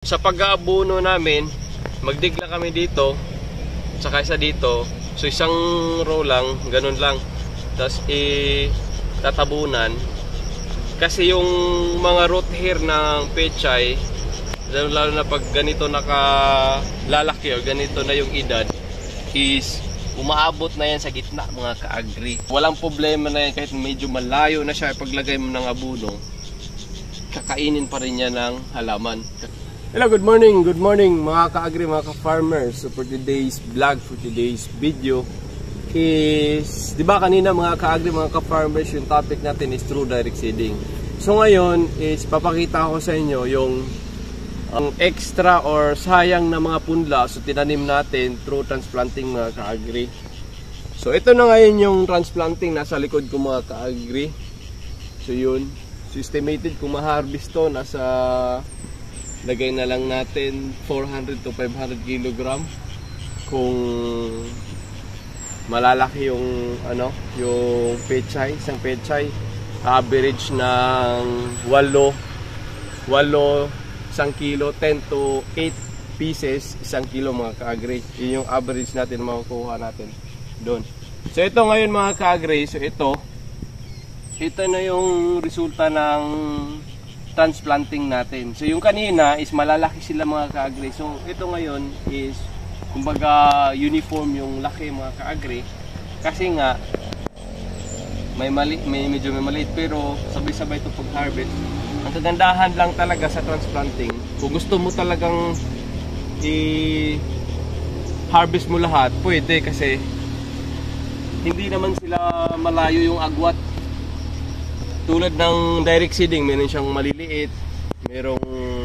Sa pag-aabuno namin, magdigla kami dito, saka isa dito. So isang row lang, ganun lang. Tapos tatabunan. Kasi yung mga root hair ng pechay, lalo na pag ganito nakalalaki o ganito na yung edad, is umaabot na yan sa gitna, mga ka-agri. Walang problema na yan kahit medyo malayo na siya, paglagay mo ng abuno, kakainin pa rin niya ng halaman. Hello, good morning mga ka-agri, mga ka-farmers. So for today's vlog, for today's video is, di ba kanina mga ka-agri, mga ka-farmers, yung topic natin is true direct seeding. So ngayon is papakita ko sa inyo yung extra or sayang na mga punla so tinanim natin through transplanting, mga ka-agri. So ito na ngayon yung transplanting, nasa likod ko mga ka-agri. So yun, so estimated kung ma-harvest to, nasa lagay na lang natin 400 to 500 kilogram kung malalaki yung yung pechay, isang pechay average ng 8 isang kilo, 10 to 8 pieces isang kilo, mga ka-agri. Yun yung average natin makukuha natin doon. So ito ngayon mga ka-agri, so ito na yung resulta ng transplanting natin. So yung kanina is malalaki sila, mga ka-agri. So ito ngayon is kumbaga uniform yung laki, mga ka-agri. Kasi nga may medyo maliit, pero sabay-sabay ito pag-harvest. Ang kagandahan lang talaga sa transplanting, kung gusto mo talagang i-harvest mo lahat, pwede, kasi hindi naman sila malayo yung agwat. Tulad ng direct seeding, meron siyang maliliit, merong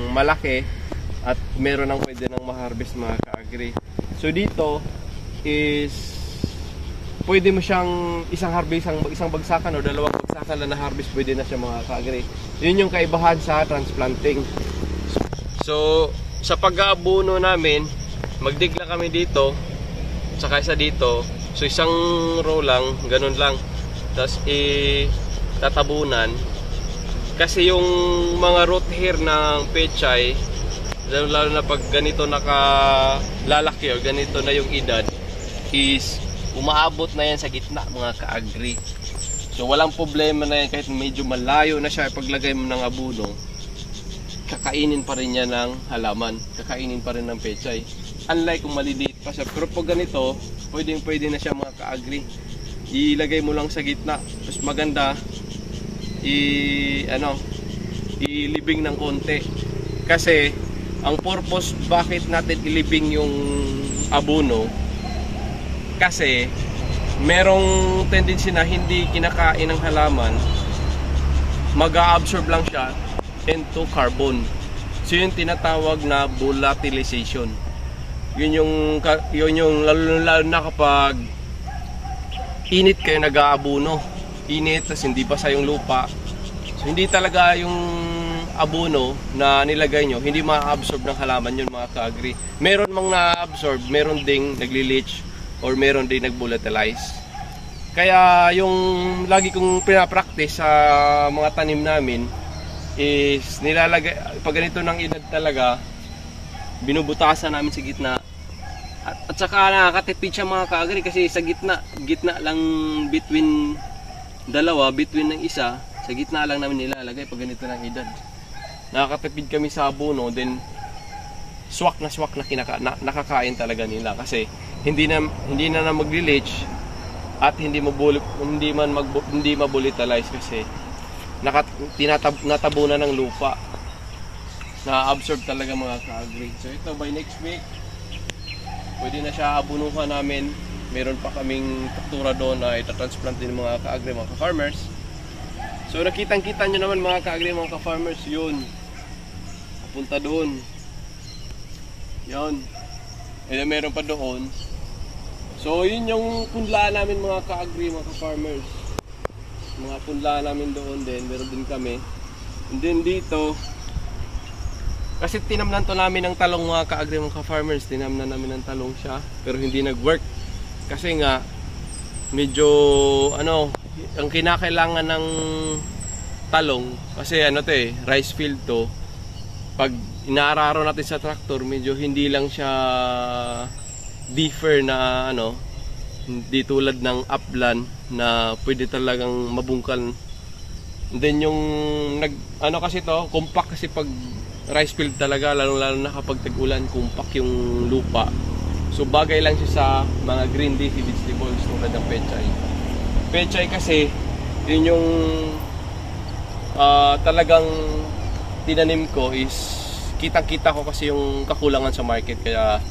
malaki, at meron nang pwede nang ma-harvest, mga ka-agri. So dito is pwede mo siyang isang bagsakan o dalawang bagsakan na na-harvest, pwede na siya, mga ka-agri. Yun yung kaibahan sa transplanting. So sa pag-aabuno namin, magdigla kami dito, saka isa dito. So isang row lang, ganun lang. Tapos tatabunan. Kasi yung mga root hair ng pechay, lalo na pag ganito nakalalaki o ganito na yung edad, is umaabot na yan sa gitna, mga ka-agri. So walang problema na yan kahit medyo malayo na siya, paglagay mo ng abuno, kakainin pa rin niya ng halaman, kakainin pa rin ng pechay. Unlike kung maliliit pa siya, pero pag ganito, pwede na siya, mga ka-agri. Ilagay mo lang sa gitna, mas maganda ilibing ng konti. Kasi ang purpose bakit natin ilibing yung abuno, kasi merong tendency na hindi kinakain ng halaman, mag-a-absorb lang siya into carbon. So yun tinatawag na volatilization. Yun yung lalo na kapag init kayo nag-aabuno, init, tas hindi basa yung lupa. So hindi talaga yung abuno na nilagay nyo, hindi ma-absorb ng halaman yun, mga ka-agri. Meron mang na-absorb, meron ding nagli-leach, or meron ding nag-volatilize. Kaya yung lagi kong pinapractice sa mga tanim namin is nilalagay, pag ganito ng edad talaga, binubutasan namin sa gitna. At saka nakakatipid siya, mga ka-agri, kasi sa gitna lang, between ng isa, sa gitna lang namin nilalagay pag ganito ng edad. Nakakatipid kami sa abuno, then swak na nakakain talaga nila, kasi hindi na magli-leach at hindi ma-volatilize, kasi natabunan ng lupa, na-absorb talaga, mga ka-agri. So ito, by next week pwede na siya abunuhan namin. Meron pa kaming struktura doon na itatransplant din, mga ka-agri, mga ka-farmers. So nakitang-kita nyo naman, mga ka-agri, mga ka-farmers, yun, papunta doon, yun. And meron pa doon. So yun yung punla namin, mga ka-agri, mga ka-farmers. Mga punla namin doon din, meron din kami. And then dito, kasi tinamnan to namin ng talong, mga ka-agri, mga ka-farmers. Tinamnan namin ng talong siya, pero hindi nag-work. Kasi nga medyo ang kinakailangan ng talong, kasi rice field to, pag inaararo natin sa traktor, medyo hindi lang siya differ na ano, hindi tulad ng upland na pwede talagang mabungkal. And then yung ano kasi to, compact kasi pag rice field talaga, lalo na kapag tag-ulan, compact yung lupa. So bagay lang siya sa mga green leafy vegetables tulad ng pechay. Pechay kasi yun yung talagang tinanim ko is kitang-kita ko kasi yung kakulangan sa market, kaya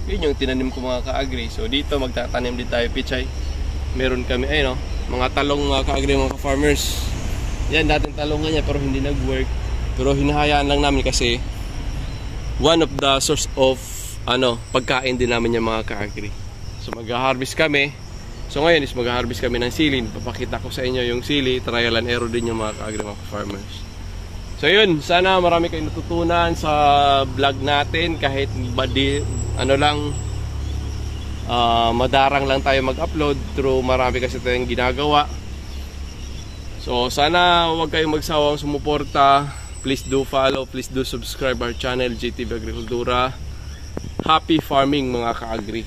yun yung tinanim ko mga ka-agri. So dito magtatanim din tayo pechay. Meron kami ayun, mga talong mga ka-agri, mga ka-farmers. Yan, dating talongan niya pero hindi nag-work. Pero hinahayaan lang namin kasi one of the source of pagkain din namin yung mga ka-agri. So mag-harvest kami. So ngayon is mag-harvest kami ng sili. Papakita ko sa inyo yung sili. Trial and error din yung mga ka-agri, mga ka-farmers. So yun, sana marami kayong natutunan sa vlog natin. Kahit madarang lang tayo mag-upload, through marami kasi tayong ginagawa. So sana huwag kayong magsawang sumuporta. Please do follow, please do subscribe our channel, GTV Agricultura. Happy farming mga ka-agri.